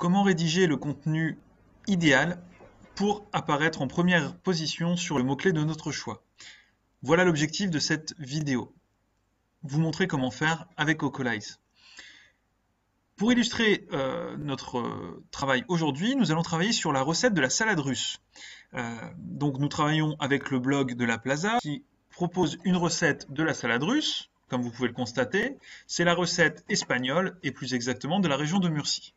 Comment rédiger le contenu idéal pour apparaître en première position sur le mot-clé de notre choix? Voilà l'objectif de cette vidéo. Vous montrer comment faire avec Cocolize. Pour illustrer notre travail aujourd'hui, nous allons travailler sur la recette de la salade russe. Donc nous travaillons avec le blog de la Plaza qui propose une recette de la salade russe, comme vous pouvez le constater. C'est la recette espagnole et plus exactement de la région de Murcie.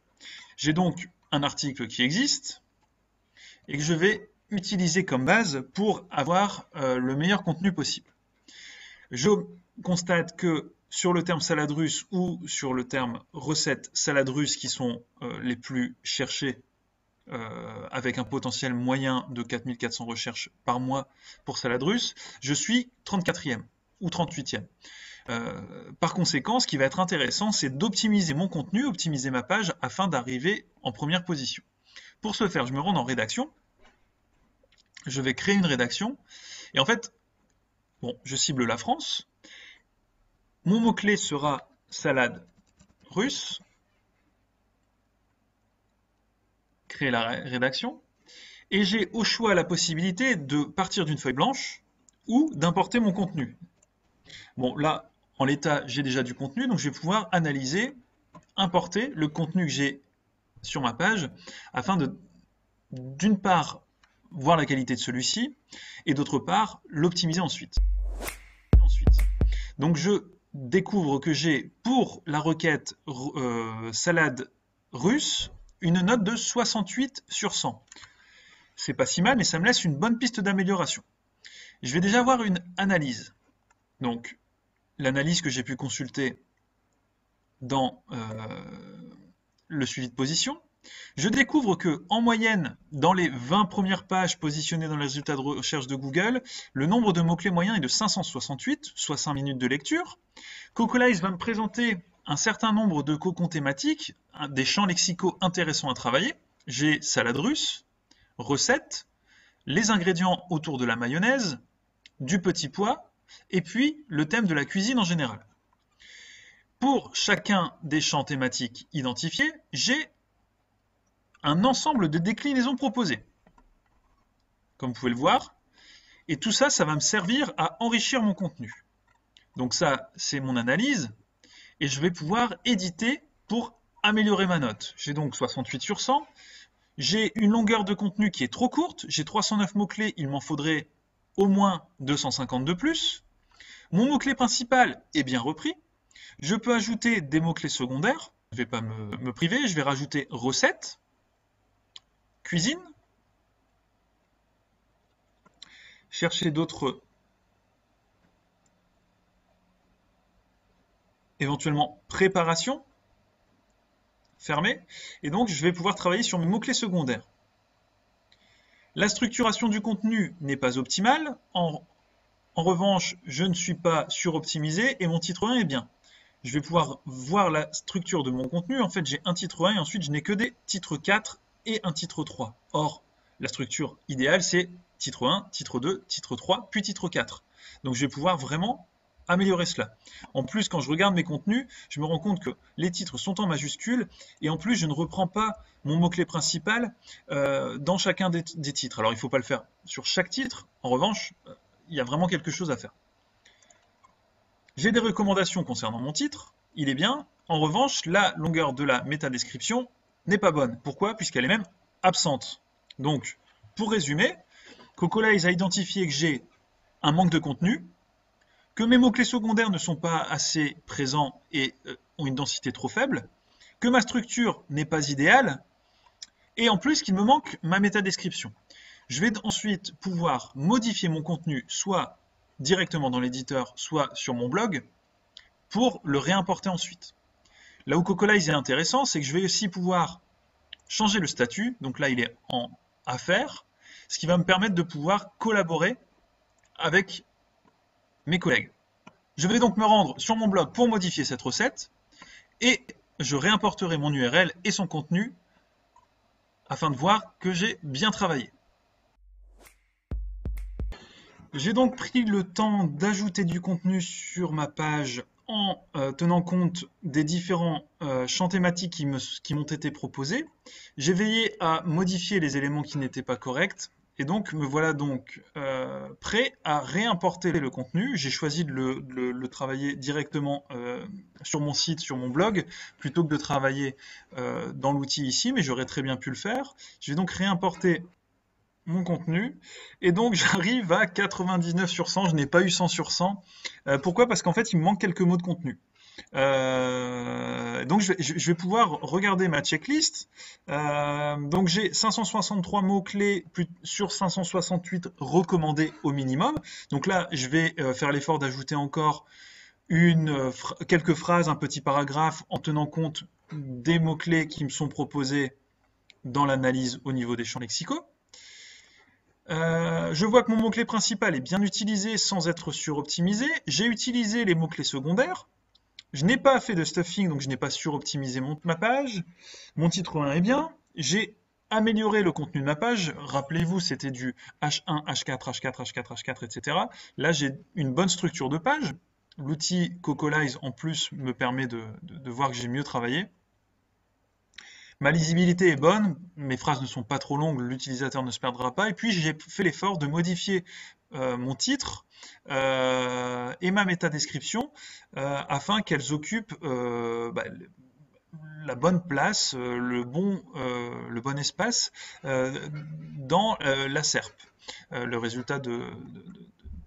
J'ai donc un article qui existe et que je vais utiliser comme base pour avoir le meilleur contenu possible. Je constate que sur le terme salade russe ou sur le terme recette salade russe qui sont les plus cherchés avec un potentiel moyen de 4400 recherches par mois pour salade russe, je suis 34e ou 38e. Par conséquent, ce qui va être intéressant, c'est d'optimiser mon contenu, optimiser ma page afin d'arriver en première position. Pour ce faire, je me rends en rédaction. Je vais créer une rédaction. Et en fait, bon, je cible la France. Mon mot-clé sera salade russe. Créer la rédaction. Et j'ai au choix la possibilité de partir d'une feuille blanche ou d'importer mon contenu. Bon, là, en l'état, j'ai déjà du contenu, donc je vais pouvoir analyser, importer le contenu que j'ai sur ma page afin de, d'une part, voir la qualité de celui-ci et d'autre part, l'optimiser ensuite. Donc je découvre que j'ai pour la requête salade russe une note de 68 sur 100. C'est pas si mal, mais ça me laisse une bonne piste d'amélioration. Je vais déjà avoir une analyse. Donc, l'analyse que j'ai pu consulter dans le suivi de position, je découvre que en moyenne, dans les 20 premières pages positionnées dans les résultats de recherche de Google, le nombre de mots-clés moyen est de 568, soit 5 minutes de lecture. Cocolize va me présenter un certain nombre de cocons thématiques, des champs lexicaux intéressants à travailler. J'ai salade russe, recette, les ingrédients autour de la mayonnaise, du petit pois, et puis le thème de la cuisine en général. Pour chacun des champs thématiques identifiés, j'ai un ensemble de déclinaisons proposées, comme vous pouvez le voir, et tout ça, ça va me servir à enrichir mon contenu. Donc ça, c'est mon analyse, et je vais pouvoir éditer pour améliorer ma note. J'ai donc 68 sur 100, j'ai une longueur de contenu qui est trop courte, j'ai 309 mots-clés, il m'en faudrait au moins 250 de plus. Mon mot-clé principal est bien repris. Je peux ajouter des mots-clés secondaires. Je ne vais pas me priver. Je vais rajouter recette, cuisine, chercher d'autres, éventuellement préparation, fermé. Et donc, je vais pouvoir travailler sur mes mots-clés secondaires. La structuration du contenu n'est pas optimale. En revanche, je ne suis pas suroptimisé et mon titre 1 est bien. Je vais pouvoir voir la structure de mon contenu. En fait, j'ai un titre 1 et ensuite je n'ai que des titres 4 et un titre 3. Or, la structure idéale, c'est titre 1, titre 2, titre 3, puis titre 4. Donc, je vais pouvoir vraiment améliorer cela. En plus, quand je regarde mes contenus, je me rends compte que les titres sont en majuscules et en plus, je ne reprends pas mon mot-clé principal dans chacun des titres. Alors, il ne faut pas le faire sur chaque titre. En revanche, il y a vraiment quelque chose à faire. J'ai des recommandations concernant mon titre, il est bien. En revanche, la longueur de la métadescription n'est pas bonne. Pourquoi? Puisqu'elle est même absente. Donc, pour résumer, Cocolize a identifié que j'ai un manque de contenu, que mes mots-clés secondaires ne sont pas assez présents et ont une densité trop faible, que ma structure n'est pas idéale, et en plus qu'il me manque ma métadescription. Je vais ensuite pouvoir modifier mon contenu soit directement dans l'éditeur, soit sur mon blog, pour le réimporter ensuite. Là où Cocolize est intéressant, c'est que je vais aussi pouvoir changer le statut, donc là il est en affaires, ce qui va me permettre de pouvoir collaborer avec mes collègues. Je vais donc me rendre sur mon blog pour modifier cette recette, et je réimporterai mon URL et son contenu afin de voir que j'ai bien travaillé. J'ai donc pris le temps d'ajouter du contenu sur ma page en tenant compte des différents champs thématiques qui m'ont été proposés. J'ai veillé à modifier les éléments qui n'étaient pas corrects. Et donc, me voilà donc prêt à réimporter le contenu. J'ai choisi de le travailler directement sur mon site, sur mon blog, plutôt que de travailler dans l'outil ici, mais j'aurais très bien pu le faire. Je vais donc réimporter mon contenu, et donc j'arrive à 99 sur 100, je n'ai pas eu 100 sur 100. Pourquoi? Parce qu'en fait, il me manque quelques mots de contenu. Donc je vais pouvoir regarder ma checklist. Donc j'ai 563 mots-clés sur 568 recommandés au minimum. Donc là, je vais faire l'effort d'ajouter encore quelques phrases, un petit paragraphe en tenant compte des mots-clés qui me sont proposés dans l'analyse au niveau des champs lexicaux. Je vois que mon mot-clé principal est bien utilisé sans être suroptimisé. J'ai utilisé les mots-clés secondaires. Je n'ai pas fait de stuffing, donc je n'ai pas suroptimisé ma page. Mon titre 1 est bien. J'ai amélioré le contenu de ma page. Rappelez-vous, c'était du H1, H4, H4, H4, H4, etc. Là, j'ai une bonne structure de page. L'outil Cocolize, en plus, me permet de voir que j'ai mieux travaillé. Ma lisibilité est bonne, mes phrases ne sont pas trop longues, l'utilisateur ne se perdra pas. Et puis j'ai fait l'effort de modifier mon titre et ma métadescription afin qu'elles occupent la bonne place, le bon espace dans la SERP, le résultat de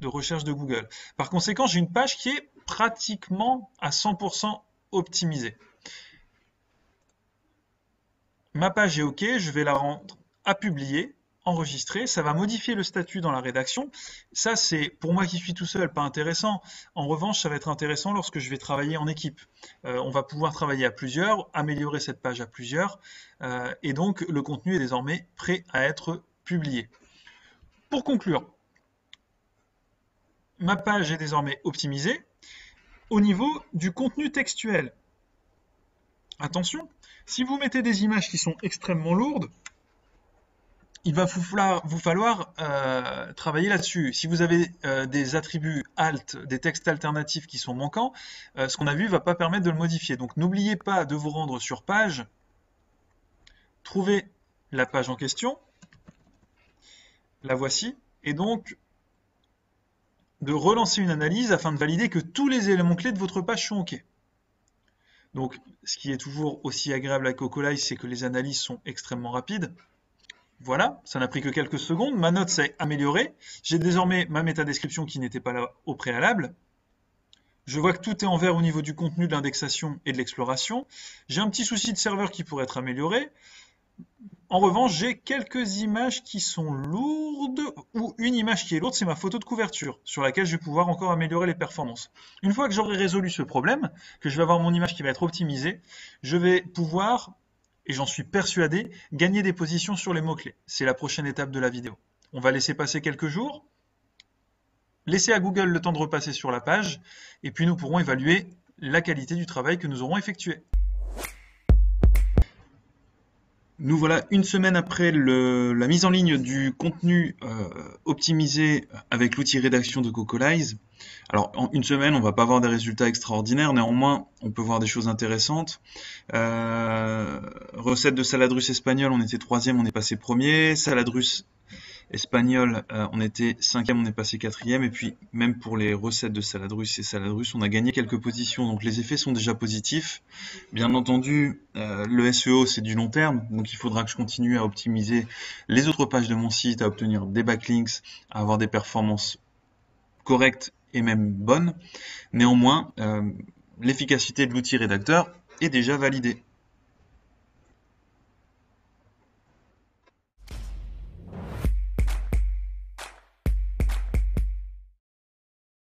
recherche de Google. Par conséquent, j'ai une page qui est pratiquement à 100% optimisée. Ma page est OK, je vais la rendre à publier, enregistrer, ça va modifier le statut dans la rédaction. Ça, c'est pour moi qui suis tout seul, pas intéressant. En revanche, ça va être intéressant lorsque je vais travailler en équipe. On va pouvoir travailler à plusieurs, améliorer cette page à plusieurs, et donc le contenu est désormais prêt à être publié. Pour conclure, ma page est désormais optimisée au niveau du contenu textuel. Attention, si vous mettez des images qui sont extrêmement lourdes, il va vous falloir travailler là-dessus. Si vous avez des attributs alt, des textes alternatifs qui sont manquants, ce qu'on a vu ne va pas permettre de le modifier. Donc n'oubliez pas de vous rendre sur page, trouvez la page en question, la voici, et donc de relancer une analyse afin de valider que tous les éléments clés de votre page sont OK. Donc, ce qui est toujours aussi agréable avec Cocolize, c'est que les analyses sont extrêmement rapides. Voilà, ça n'a pris que quelques secondes. Ma note s'est améliorée. J'ai désormais ma métadescription qui n'était pas là au préalable. Je vois que tout est en vert au niveau du contenu de l'indexation et de l'exploration. J'ai un petit souci de serveur qui pourrait être amélioré. En revanche, j'ai quelques images qui sont lourdes, ou une image qui est lourde, c'est ma photo de couverture, sur laquelle je vais pouvoir encore améliorer les performances. Une fois que j'aurai résolu ce problème, que je vais avoir mon image qui va être optimisée, je vais pouvoir, et j'en suis persuadé, gagner des positions sur les mots-clés. C'est la prochaine étape de la vidéo. On va laisser passer quelques jours, laisser à Google le temps de repasser sur la page, et puis nous pourrons évaluer la qualité du travail que nous aurons effectué. Nous voilà une semaine après la mise en ligne du contenu optimisé avec l'outil rédaction de Cocolize. Alors, en une semaine, on va pas voir des résultats extraordinaires, néanmoins, on peut voir des choses intéressantes. Recette de salade russe espagnole, on était 3e, on est passé 1er. Salade russe espagnole, on était 5e, on est passé 4e. Et puis, même pour les recettes de salade russe et salade russe, on a gagné quelques positions. Donc, les effets sont déjà positifs. Bien entendu, le SEO, c'est du long terme. Donc, il faudra que je continue à optimiser les autres pages de mon site, à obtenir des backlinks, à avoir des performances correctes et même bonnes. Néanmoins, l'efficacité de l'outil rédacteur est déjà validée.